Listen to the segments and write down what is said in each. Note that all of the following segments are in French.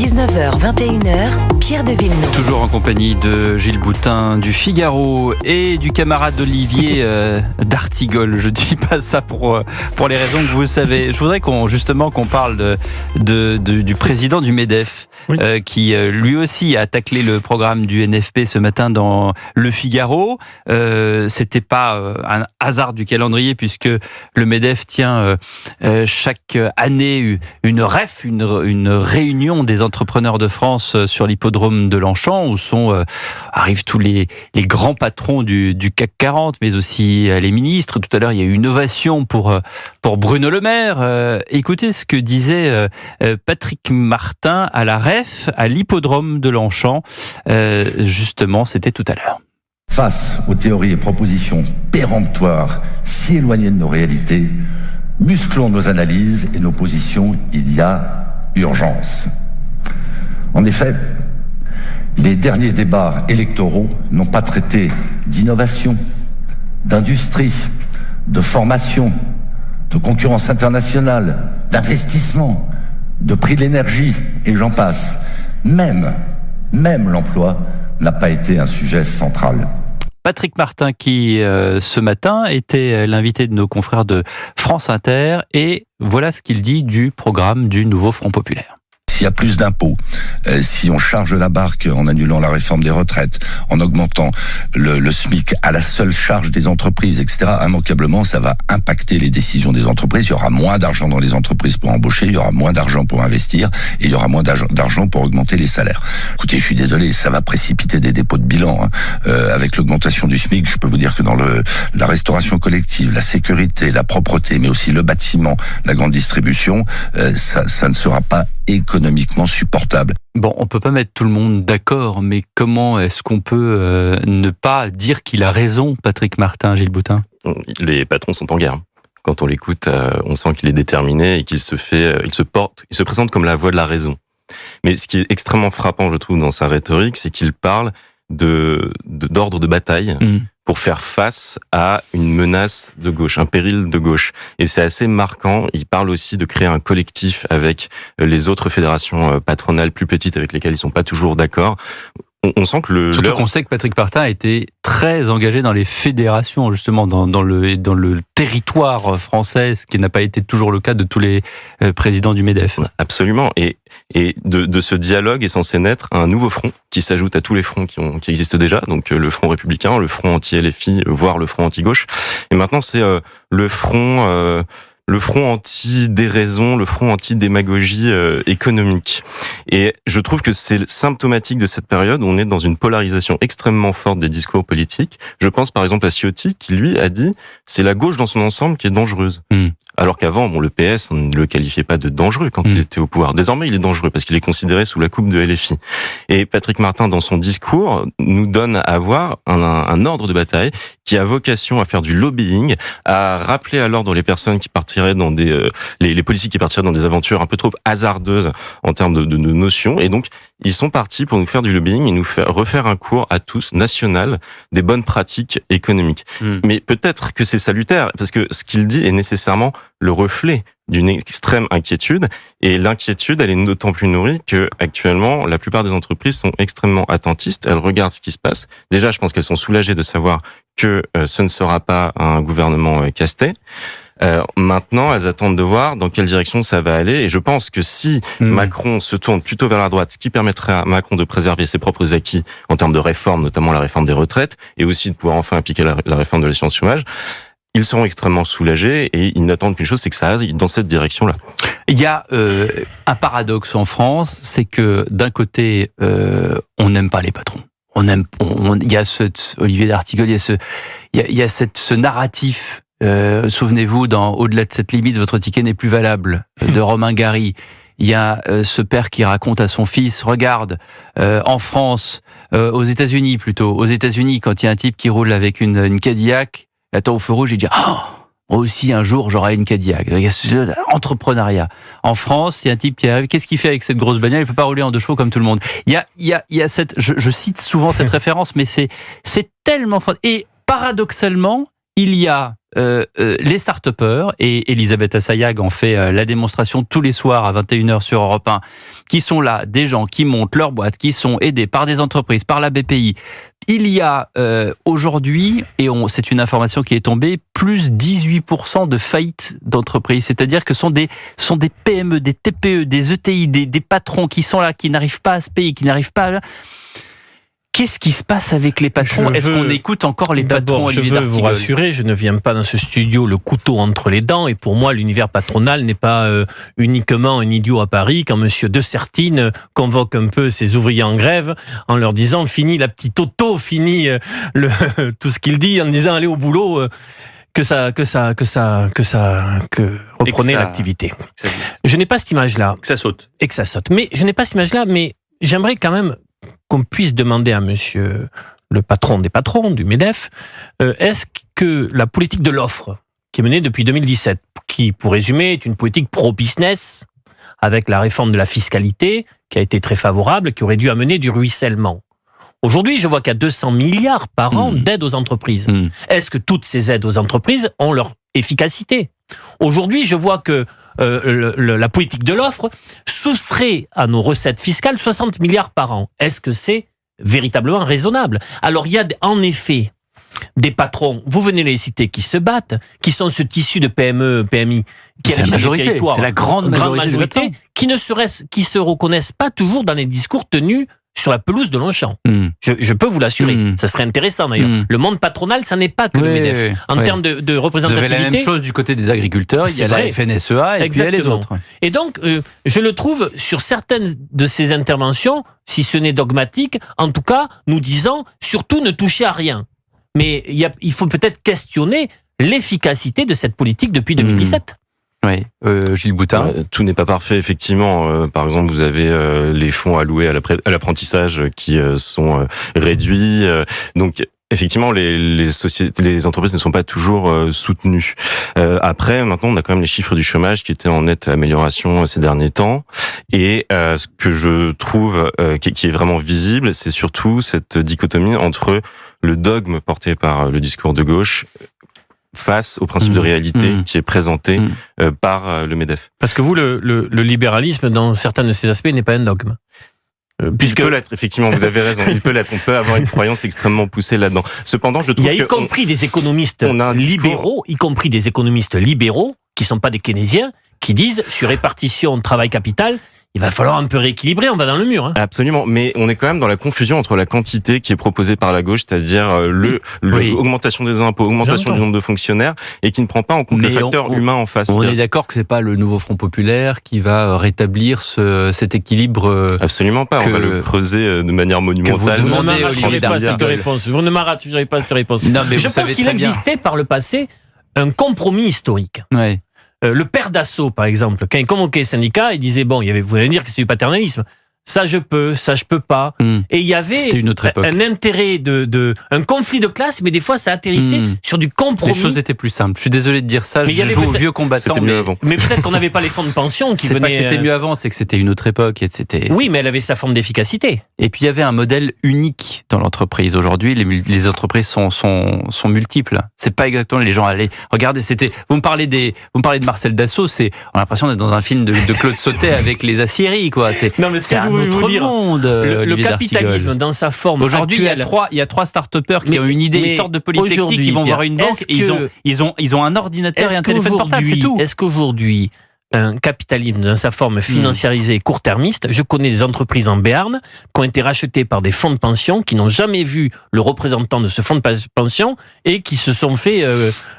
19h, 21h, Pierre de Villeneuve. Toujours en compagnie de Gilles Boutin du Figaro et du camarade Olivier d'Artigol. Je dis pas ça pour les raisons que vous savez. Je voudrais qu'on parle du président du MEDEF, oui. Qui lui aussi a taclé le programme du NFP ce matin dans le Figaro. C'était pas un hasard du calendrier puisque le MEDEF tient chaque année une réunion des entrepreneurs de France sur l'hippodrome de Longchamp où arrivent tous les grands patrons du CAC 40, mais aussi les ministres. Tout à l'heure, il y a eu une ovation pour Bruno Le Maire. Écoutez ce que disait Patrick Martin à la REF, à l'hippodrome de Longchamp. Justement, c'était tout à l'heure. Face aux théories et propositions péremptoires si éloignées de nos réalités, musclons nos analyses et nos positions, il y a urgence. En effet, les derniers débats électoraux n'ont pas traité d'innovation, d'industrie, de formation, de concurrence internationale, d'investissement, de prix de l'énergie, et j'en passe. Même l'emploi n'a pas été un sujet central. Patrick Martin qui, ce matin, était l'invité de nos confrères de France Inter, et voilà ce qu'il dit du programme du nouveau Front Populaire. S'il y a plus d'impôts, si on charge la barque en annulant la réforme des retraites, en augmentant le SMIC à la seule charge des entreprises, etc., immanquablement, ça va impacter les décisions des entreprises. Il y aura moins d'argent dans les entreprises pour embaucher, il y aura moins d'argent pour investir, et il y aura moins d'argent pour augmenter les salaires. Écoutez, je suis désolé, ça va précipiter des dépôts de bilan. Avec l'augmentation du SMIC, je peux vous dire que dans la restauration collective, la sécurité, la propreté, mais aussi le bâtiment, la grande distribution, ça ne sera pas économiquement supportable. Bon, on peut pas mettre tout le monde d'accord, mais comment est-ce qu'on peut ne pas dire qu'il a raison, Patrick Martin, Gilles Boutin ? Les patrons sont en guerre. Quand on l'écoute, on sent qu'il est déterminé et qu'il il se présente comme la voix de la raison. Mais ce qui est extrêmement frappant, je trouve, dans sa rhétorique, c'est qu'il parle d'ordre de bataille pour faire face à une menace de gauche, un péril de gauche. Et c'est assez marquant. Il parle aussi de créer un collectif avec les autres fédérations patronales plus petites avec lesquelles ils sont pas toujours d'accord. On sent que surtout qu'on sait que Patrick Martin a été très engagé dans les fédérations, justement, dans le territoire français, ce qui n'a pas été toujours le cas de tous les présidents du MEDEF. Absolument. Et de ce dialogue est censé naître un nouveau front qui s'ajoute à tous les fronts qui existent déjà. Donc le front républicain, le front anti-LFI, voire le front anti-gauche. Et maintenant, c'est le front anti-déraison, le front anti-démagogie économique. Et je trouve que c'est symptomatique de cette période où on est dans une polarisation extrêmement forte des discours politiques. Je pense par exemple à Ciotti qui, lui, a dit « c'est la gauche dans son ensemble qui est dangereuse ». Alors qu'avant, le PS, on ne le qualifiait pas de dangereux quand il était au pouvoir. Désormais, il est dangereux parce qu'il est considéré sous la coupe de LFI. Et Patrick Martin, dans son discours, nous donne à voir un ordre de bataille qui a vocation à faire du lobbying, à rappeler à l'ordre les personnes qui partiraient dans les politiques qui partiraient dans des aventures un peu trop hasardeuses en termes de notions. Et donc, ils sont partis pour nous faire du lobbying et nous refaire un cours à tous, national, des bonnes pratiques économiques. Mais peut-être que c'est salutaire, parce que ce qu'il dit est nécessairement le reflet d'une extrême inquiétude. Et l'inquiétude, elle est d'autant plus nourrie que, actuellement, la plupart des entreprises sont extrêmement attentistes. Elles regardent ce qui se passe. Déjà, je pense qu'elles sont soulagées de savoir que ce ne sera pas un gouvernement Castex. Maintenant, elles attendent de voir dans quelle direction ça va aller. Et je pense que si Macron se tourne plutôt vers la droite, ce qui permettrait à Macron de préserver ses propres acquis en termes de réforme, notamment la réforme des retraites, et aussi de pouvoir enfin appliquer la réforme de l'assurance chômage, ils seront extrêmement soulagés et ils n'attendent qu'une chose, c'est que ça aille dans cette direction-là. Il y a un paradoxe en France, c'est que d'un côté, on n'aime pas les patrons. Il y a Olivier d'Artigol, il y a ce narratif. Souvenez-vous, Au-delà de cette limite, votre ticket n'est plus valable, de Romain Gary. Il y a ce père qui raconte à son fils, regarde, en France, aux États-Unis, quand il y a un type qui roule avec une Cadillac, il attend au feu rouge, il dit moi aussi un jour j'aurai une Cadillac. Il y a entrepreneuriat. En France, il y a un type qui arrive, qu'est-ce qu'il fait avec cette grosse bagnole ? Il peut pas rouler en 2 chevaux comme tout le monde. Il y a cette, je cite souvent cette référence, mais c'est tellement fort. Et paradoxalement, il y a les start-upers, et Elisabeth Assayag en fait la démonstration tous les soirs à 21h sur Europe 1, qui sont là, des gens qui montent leur boîte, qui sont aidés par des entreprises, par la BPI. Il y a aujourd'hui, et c'est une information qui est tombée, plus 18% de faillites d'entreprises. C'est-à-dire que sont des PME, des TPE, des ETI, des patrons qui sont là, qui n'arrivent pas à se payer, qui n'arrivent pas à... Qu'est-ce qui se passe avec les patrons ? Est-ce qu'on écoute encore les patrons, Olivier Je veux d'Artigol ? vous rassurer, je ne viens pas dans ce studio le couteau entre les dents, et pour moi, l'univers patronal n'est pas uniquement un idiot à Paris quand monsieur De Sertine convoque un peu ses ouvriers en grève en leur disant « fini la petite auto, fini tout ce qu'il dit », en disant « allez au boulot ». Que reprenez l'activité. Je n'ai pas cette image-là. Que ça saute. Et que ça saute. Mais je n'ai pas cette image-là, mais j'aimerais quand même qu'on puisse demander à monsieur le patron des patrons, du MEDEF, est-ce que la politique de l'offre, qui est menée depuis 2017, qui, pour résumer, est une politique pro-business, avec la réforme de la fiscalité, qui a été très favorable, qui aurait dû amener du ruissellement. Aujourd'hui, je vois qu'il y a 200 milliards par an d'aides aux entreprises. Est-ce que toutes ces aides aux entreprises ont leur efficacité ? Aujourd'hui, je vois que la politique de l'offre soustrait à nos recettes fiscales 60 milliards par an. Est-ce que c'est véritablement raisonnable ? Alors, il y a en effet des patrons, vous venez les citer, qui se battent, qui sont ce tissu de PME, PMI, qui est la majorité, c'est la grande majorité qui se reconnaissent pas toujours dans les discours tenus sur la pelouse de Longchamp. Je peux vous l'assurer. Ça serait intéressant d'ailleurs. Le monde patronal, ça n'est pas que le MEDEF. En termes de représentativité... Vous avez la même chose du côté des agriculteurs, il y a la FNSEA et puis il y a les autres. Et donc, je le trouve sur certaines de ces interventions, si ce n'est dogmatique, en tout cas, nous disant surtout ne touchez à rien. Mais il faut peut-être questionner l'efficacité de cette politique depuis 2017. Oui, Gilles Boutin. Tout n'est pas parfait, effectivement. Par exemple, vous avez les fonds alloués à l'apprentissage qui sont réduits. Donc, effectivement, les entreprises ne sont pas toujours soutenues. Après, maintenant, on a quand même les chiffres du chômage qui étaient en nette amélioration ces derniers temps. Et ce que je trouve qui est vraiment visible, c'est surtout cette dichotomie entre le dogme porté par le discours de gauche face au principe de réalité qui est présenté par le MEDEF. Parce que vous, le libéralisme, dans certains de ses aspects, n'est pas un dogme. Il peut l'être, effectivement, vous avez raison. Il peut l'être. On peut avoir une croyance extrêmement poussée là-dedans. Cependant, je trouve il y a y compris des économistes libéraux, qui sont pas des keynésiens, qui disent sur répartition travail-capital, il va falloir un peu rééquilibrer, on va dans le mur. Hein. Absolument, mais on est quand même dans la confusion entre la quantité qui est proposée par la gauche, c'est-à-dire augmentation des impôts, augmentation du nombre de fonctionnaires, et qui ne prend pas en compte le facteur humain en face. On est d'accord que c'est pas le nouveau Front populaire qui va rétablir cet équilibre. Absolument pas, on va le creuser de manière monumentale. Vous ne m'arracherez pas cette réponse. Vous ne m'arracherez pas cette réponse. Non, mais je pense qu'il existait par le passé un compromis historique. Ouais. Le père Dassault, par exemple, quand il convoquait les syndicats, il disait, bon, vous allez dire que c'est du paternalisme. Ça, je peux, ça, je peux pas. Et il y avait un intérêt un conflit de classe, mais des fois, ça atterrissait sur du compromis. Les choses étaient plus simples. Je suis désolé de dire ça, je joue au vieux combattant. C'était mieux avant. Mais peut-être qu'on n'avait pas les fonds de pension qui venaient... C'est pas que c'était mieux avant, c'est que c'était une autre époque. Oui, mais elle avait sa forme d'efficacité. Et puis, il y avait un modèle unique dans l'entreprise. Aujourd'hui, les entreprises sont multiples. C'est pas exactement les gens allaient... Regardez, vous me parlez de Marcel Dassault, on a l'impression d'être dans un film de Claude Sautet avec les aciéries, quoi. Non, mais c'est un autre monde. Le capitalisme dans sa forme aujourd'hui, actuelle. il y a trois start-upers qui ont une idée, ils sortent de Polytechnique, ils vont voir une banque et ils ont un ordinateur et un téléphone portable, c'est tout. Est-ce qu'aujourd'hui, un capitalisme dans sa forme financiarisée et court-termiste, je connais des entreprises en Béarn qui ont été rachetées par des fonds de pension qui n'ont jamais vu le représentant de ce fonds de pension et qui se sont fait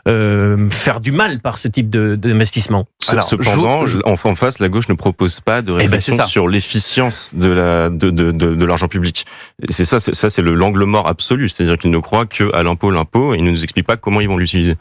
faire du mal par ce type d'investissement. Cependant, en face, la gauche ne propose pas de réflexion sur l'efficience de l'argent public. Et c'est ça, c'est l'angle mort absolu. C'est-à-dire qu'ils ne croient qu'à l'impôt, et ils ne nous expliquent pas comment ils vont l'utiliser.